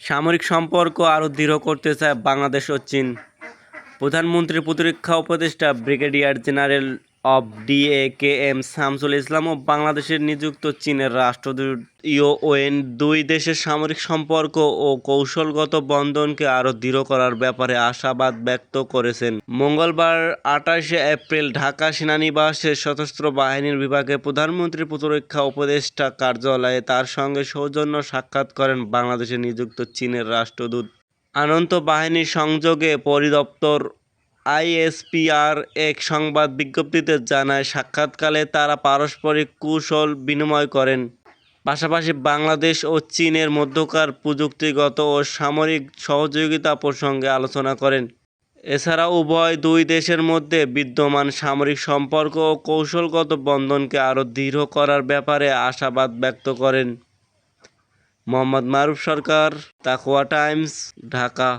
সামরিক সম্পর্ক আরও দৃঢ় করতে চায় বাংলাদেশ ও চীন। প্রধানমন্ত্রীর প্রতিরক্ষা উপদেষ্টা ব্রিগেডিয়ার জেনারেল অব DA K M Shamsul Islam ও বাংলাদেশের নিযুক্ত চীনের রাষ্ট্রদূত ইও ওয়েন দুই দেশের সামরিক সম্পর্ক ও কৌশলগত বন্ধনকে আরও দৃঢ় করার ব্যাপারে আশাবাদ ব্যক্ত করেছেন। মঙ্গলবার ২৮শে এপ্রিল ঢাকা সেনানিবাসে সশস্ত্র বাহিনীর বিভাগে প্রধানমন্ত্রীর প্রতিরক্ষা উপদেষ্টা কার্যালয়ে তার সঙ্গে সৌজন্য সাক্ষাৎ করেন বাংলাদেশে নিযুক্ত চীনের রাষ্ট্রদূত। আন্তঃ বাহিনী সংযোগে পরিদপ্তর আইএসপিআর এক সংবাদ বিজ্ঞপ্তিতে জানায়, সাক্ষাৎকালে তারা পারস্পরিক কৌশল বিনিময় করেন। পাশাপাশি বাংলাদেশ ও চীনের মধ্যকার প্রযুক্তিগত ও সামরিক সহযোগিতা প্রসঙ্গে আলোচনা করেন। এছাড়া দুই দেশের মধ্যে বিদ্যমান সামরিক সম্পর্ক ও কৌশলগত বন্ধনকে আরও দৃঢ় করার ব্যাপারে আশাবাদ ব্যক্ত করেন। মোহাম্মদ মারুফ সরকার, তাকওয়া টাইমস, ঢাকা।